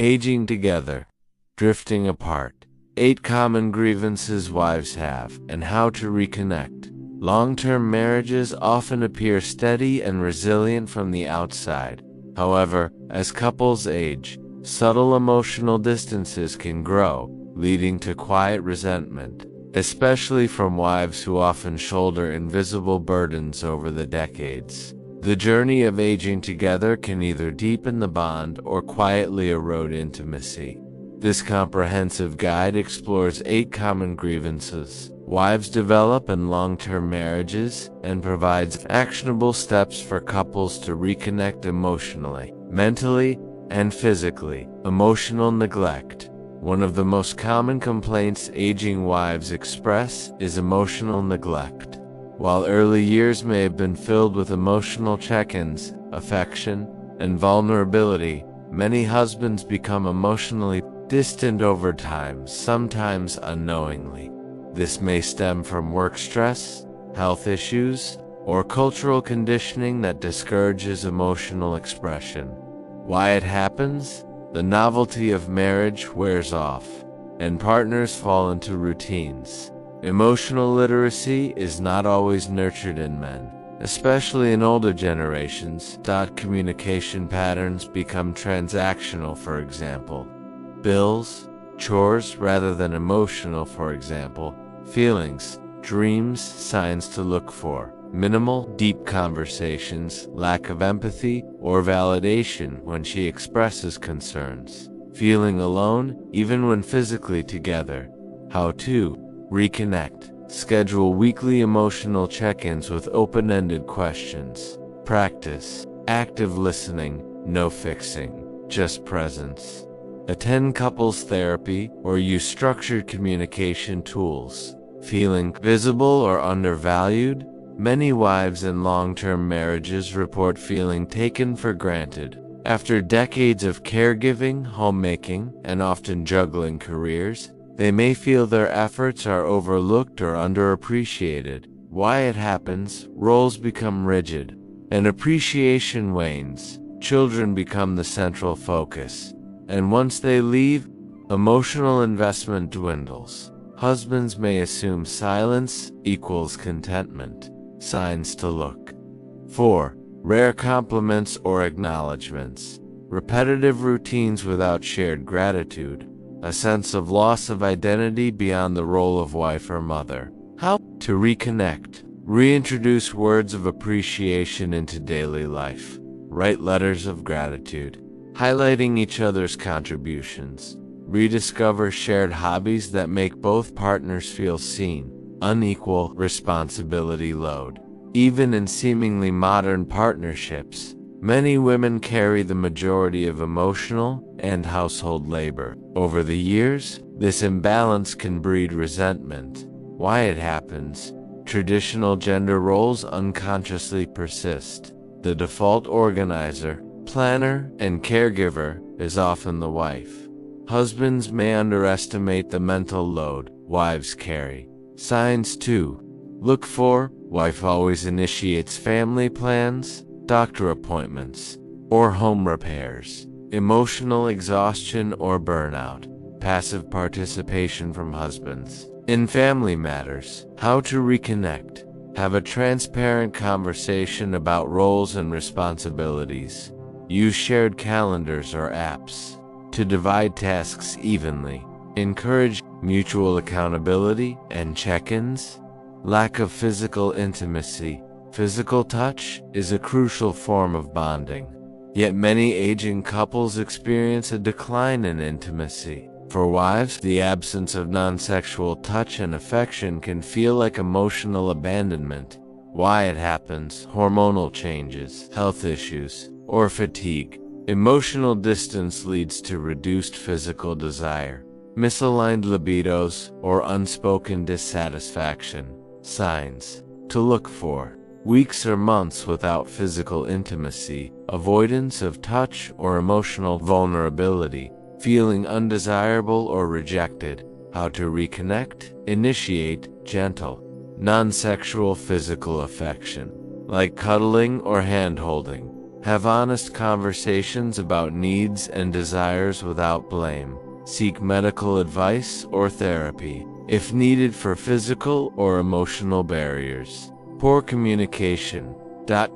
Aging together, drifting apart. 8 common grievances wives have, and how to reconnect. Long-term marriages often appear steady and resilient from the outside. However, as couples age, subtle emotional distances can grow, leading to quiet resentment, especially from wives who often shoulder invisible burdens over the decades. The journey of aging together can either deepen the bond or quietly erode intimacy. This comprehensive guide explores 8 common grievances wives develop in long-term marriages and provides actionable steps for couples to reconnect emotionally, mentally, and physically. Emotional neglect. One of the most common complaints aging wives express is emotional neglect. While early years may have been filled with emotional check-ins, affection, and vulnerability, many husbands become emotionally distant over time, sometimes unknowingly. This may stem from work stress, health issues, or cultural conditioning that discourages emotional expression. Why it happens? The novelty of marriage wears off, and partners fall into routines. Emotional literacy is not always nurtured in men, especially in older generations. Communication patterns become transactional, for example. Bills, chores rather than emotional, for example. Feelings, dreams, signs to look for. Minimal, deep conversations, lack of empathy or validation when she expresses concerns. Feeling alone, even when physically together. How to reconnect. Schedule weekly emotional check-ins with open-ended questions. Practice active listening, no fixing, just presence. Attend couples therapy or use structured communication tools. Feeling visible or undervalued? Many wives in long-term marriages report feeling taken for granted. After decades of caregiving, homemaking, and often juggling careers, they may feel their efforts are overlooked or underappreciated. Why it happens? Roles become rigid, and appreciation wanes. Children become the central focus. And once they leave, emotional investment dwindles. Husbands may assume silence equals contentment. Signs to look for. Rare compliments or acknowledgments. Repetitive routines without shared gratitude. A sense of loss of identity beyond the role of wife or mother. How to reconnect. Reintroduce words of appreciation into daily life. Write letters of gratitude, highlighting each other's contributions. Rediscover shared hobbies that make both partners feel seen. Unequal responsibility load. Even in seemingly modern partnerships, many women carry the majority of emotional and household labor. Over the years, this imbalance can breed resentment. Why it happens? Traditional gender roles unconsciously persist. The default organizer, planner, and caregiver is often the wife. Husbands may underestimate the mental load wives carry. Signs to look for. Wife always initiates family plans, doctor appointments, or home repairs. Emotional exhaustion or burnout. Passive participation from husbands in family matters. How to reconnect. Have a transparent conversation about roles and responsibilities. Use shared calendars or apps to divide tasks evenly. Encourage mutual accountability and check-ins. Lack of physical intimacy. Physical touch is a crucial form of bonding. Yet many aging couples experience a decline in intimacy. For wives, the absence of non-sexual touch and affection can feel like emotional abandonment. Why it happens? Hormonal changes, health issues, or fatigue. Emotional distance leads to reduced physical desire, misaligned libidos, or unspoken dissatisfaction. Signs to look for. Weeks or months without physical intimacy, avoidance of touch or emotional vulnerability, feeling undesirable or rejected. How to reconnect? Initiate gentle, non-sexual physical affection, like cuddling or hand-holding. Have honest conversations about needs and desires without blame. Seek medical advice or therapy, if needed, for physical or emotional barriers. Poor communication.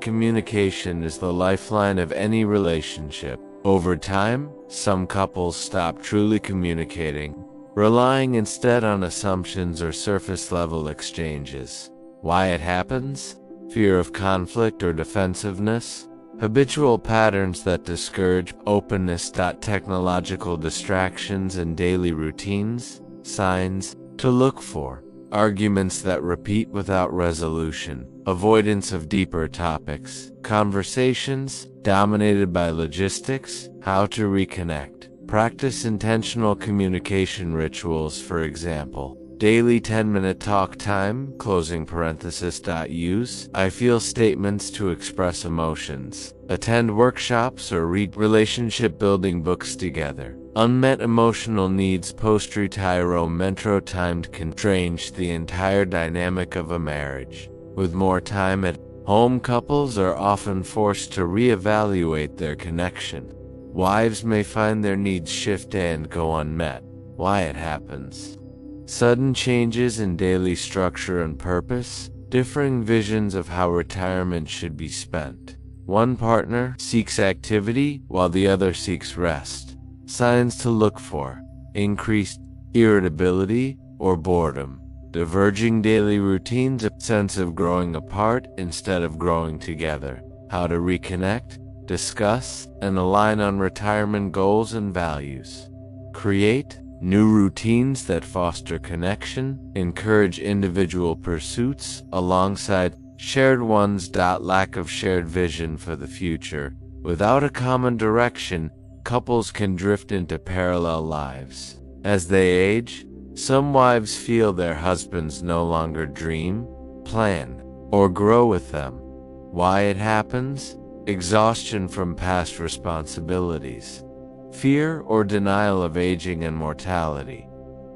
Communication is the lifeline of any relationship. Over time, some couples stop truly communicating, relying instead on assumptions or surface-level exchanges. Why it happens? Fear of conflict or defensiveness. Habitual patterns that discourage openness. Technological distractions and daily routines. Signs to look for. Arguments that repeat without resolution. Avoidance of deeper topics. Conversations dominated by logistics. How to reconnect. Practice intentional communication rituals, for example. Daily 10-minute talk time, use I feel statements to express emotions. Attend workshops or read relationship building books together. Unmet emotional needs post-retiro timed can change the entire dynamic of a marriage. With more time at home, couples are often forced to reevaluate their connection. Wives may find their needs shift and go unmet. Why it happens? Sudden changes in daily structure and purpose, differing visions of how retirement should be spent. One partner seeks activity while the other seeks rest. Signs to look for: increased irritability or boredom. Diverging daily routines, a sense of growing apart instead of growing together. How to reconnect, discuss, and align on retirement goals and values. Create new routines that foster connection, encourage individual pursuits alongside shared ones. Lack of shared vision for the future. Without a common direction, couples can drift into parallel lives. As they age, some wives feel their husbands no longer dream, plan, or grow with them. Why it happens? Exhaustion from past responsibilities. Fear or denial of aging and mortality.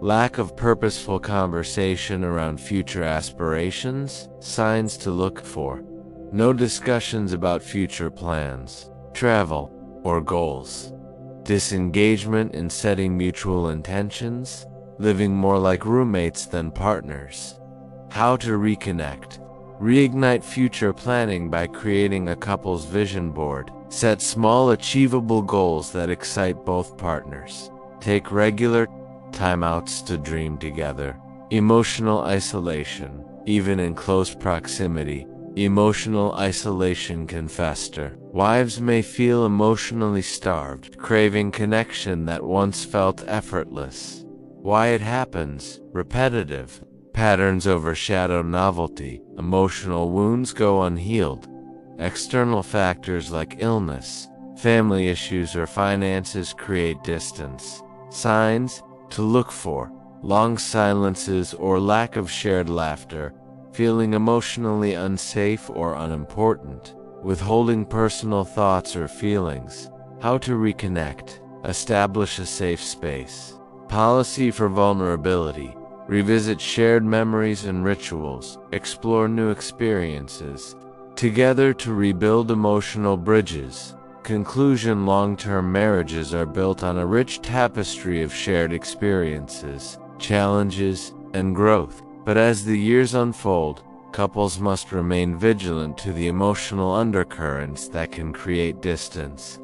Lack of purposeful conversation around future aspirations. Signs to look for: no discussions about future plans, travel, or goals. Disengagement in setting mutual intentions, living more like roommates than partners. How to reconnect. Reignite future planning by creating a couple's vision board. Set small, achievable goals that excite both partners. Take regular timeouts to dream together. Emotional isolation. Even in close proximity, emotional isolation can fester. Wives may feel emotionally starved, craving connection that once felt effortless. Why it happens? Repetitive patterns overshadow novelty. Emotional wounds go unhealed. External factors like illness, family issues, or finances create distance. Signs to look for: long silences or lack of shared laughter, feeling emotionally unsafe or unimportant, withholding personal thoughts or feelings. How to reconnect. Establish a safe space. Policy for vulnerability. Revisit shared memories and rituals. Explore new experiences together to rebuild emotional bridges. Conclusion: long-term marriages are built on a rich tapestry of shared experiences, challenges, and growth. But as the years unfold, couples must remain vigilant to the emotional undercurrents that can create distance.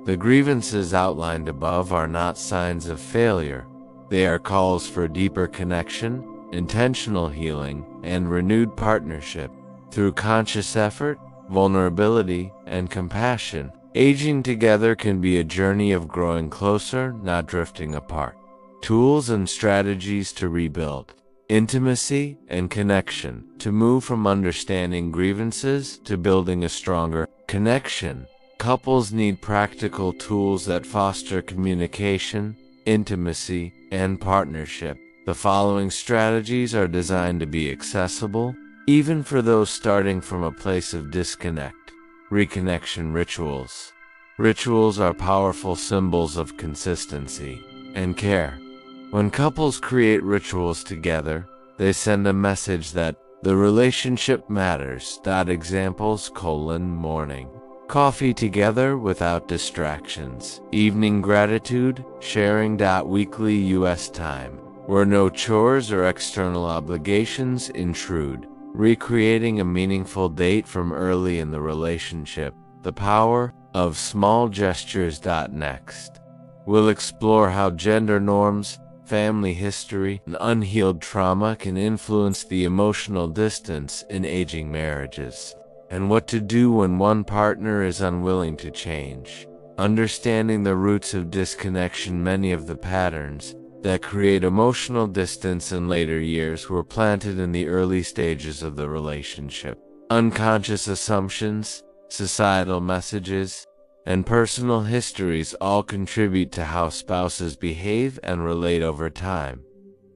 The grievances outlined above are not signs of failure. They are calls for deeper connection, intentional healing, and renewed partnership. Through conscious effort, vulnerability, and compassion, aging together can be a journey of growing closer, not drifting apart. Tools and strategies to rebuild intimacy and connection. To move from understanding grievances to building a stronger connection, couples need practical tools that foster communication, intimacy, and partnership. The following strategies are designed to be accessible, even for those starting from a place of disconnect. Reconnection rituals. Rituals are powerful symbols of consistency and care. When couples create rituals together, they send a message that the relationship matters. Examples: morning Coffee together without distractions. Evening gratitude, sharing. Weekly US time, where no chores or external obligations intrude. Recreating a meaningful date from early in the relationship. The power of small gestures. Next, we'll explore how gender norms, family history, and unhealed trauma can influence the emotional distance in aging marriages, and what to do when one partner is unwilling to change. Understanding the roots of disconnection. Many of the patterns that create emotional distance in later years were planted in the early stages of the relationship. Unconscious assumptions, societal messages, and personal histories all contribute to how spouses behave and relate over time.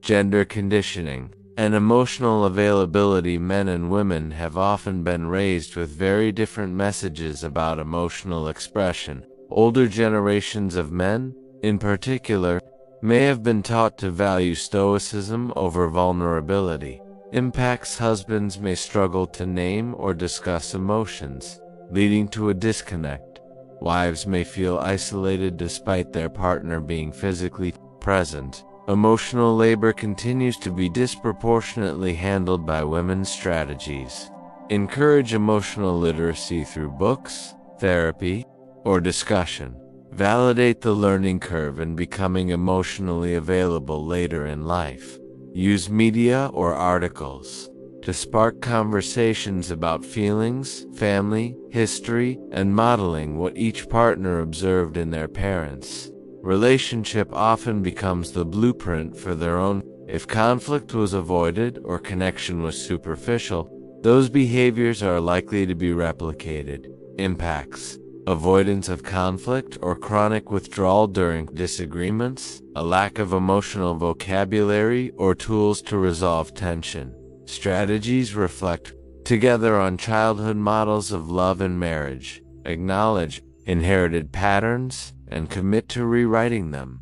Gender conditioning and emotional availability. Men and women have often been raised with very different messages about emotional expression. Older generations of men, in particular, may have been taught to value stoicism over vulnerability. Impacts. Husbands may struggle to name or discuss emotions, leading to a disconnect. Wives may feel isolated despite their partner being physically present. Emotional labor continues to be disproportionately handled by women's strategies. Encourage emotional literacy through books, therapy, or discussion. Validate the learning curve in becoming emotionally available later in life. Use media or articles to spark conversations about feelings, family, history, and modeling what each partner observed in their parents. Relationship often becomes the blueprint for their own. If conflict was avoided or connection was superficial, those behaviors are likely to be replicated. Impacts: avoidance of conflict or chronic withdrawal during disagreements, a lack of emotional vocabulary or tools to resolve tension. Strategies: reflect together on childhood models of love and marriage, acknowledge inherited patterns, and commit to rewriting them.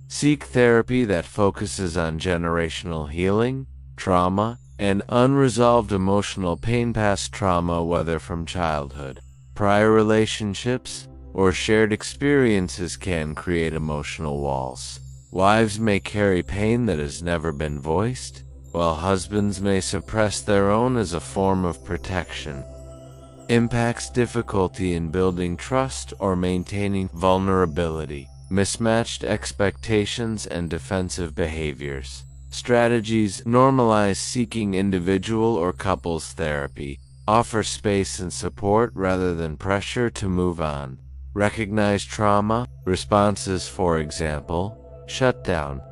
Seek therapy that focuses on generational healing, trauma, and unresolved emotional pain. Past trauma, whether from childhood, prior relationships, or shared experiences, can create emotional walls. Wives may carry pain that has never been voiced, while husbands may suppress their own as a form of protection. Impacts: difficulty in building trust or maintaining vulnerability, mismatched expectations, and defensive behaviors. Strategies: normalize seeking individual or couples therapy. Offer space and support rather than pressure to move on. Recognize trauma responses, for example, shut down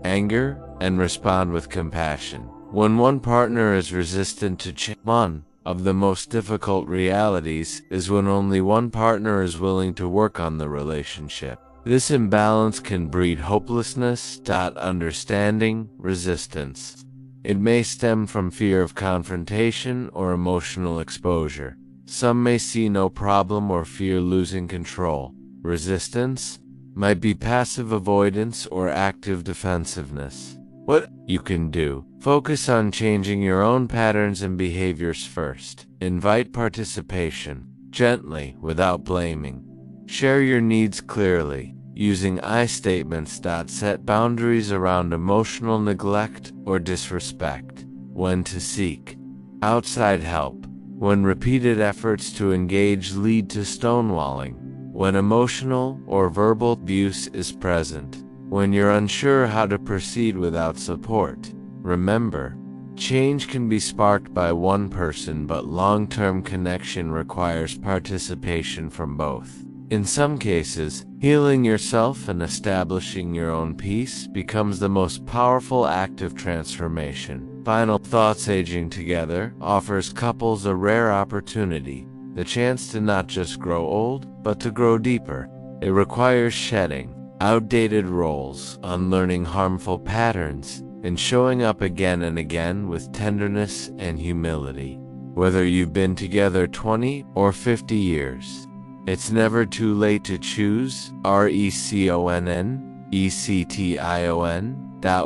anger, and respond with compassion. When one partner is resistant to change, one of the most difficult realities is when only one partner is willing to work on the relationship. This imbalance can breed hopelessness. Understanding resistance. It may stem from fear of confrontation or emotional exposure. Some may see no problem or fear losing control. Resistance might be passive avoidance or active defensiveness. What you can do: focus on changing your own patterns and behaviors first. Invite participation, gently, without blaming. Share your needs clearly, using I statements. Set boundaries around emotional neglect or disrespect. When to seek outside help: when repeated efforts to engage lead to stonewalling. When emotional or verbal abuse is present. When you're unsure how to proceed without support. Remember, change can be sparked by one person, but long-term connection requires participation from both. In some cases, healing yourself and establishing your own peace becomes the most powerful act of transformation. Final thoughts: aging together offers couples a rare opportunity, the chance to not just grow old, but to grow deeper. It requires shedding outdated roles, unlearning harmful patterns, and showing up again and again with tenderness and humility. Whether you've been together 20 or 50 years, it's never too late to choose RECONNECTION.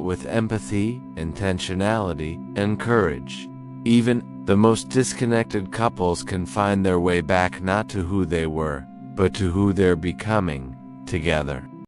With empathy, intentionality, and courage, Even the most disconnected couples can find their way back not to who they were, but to who they're becoming together.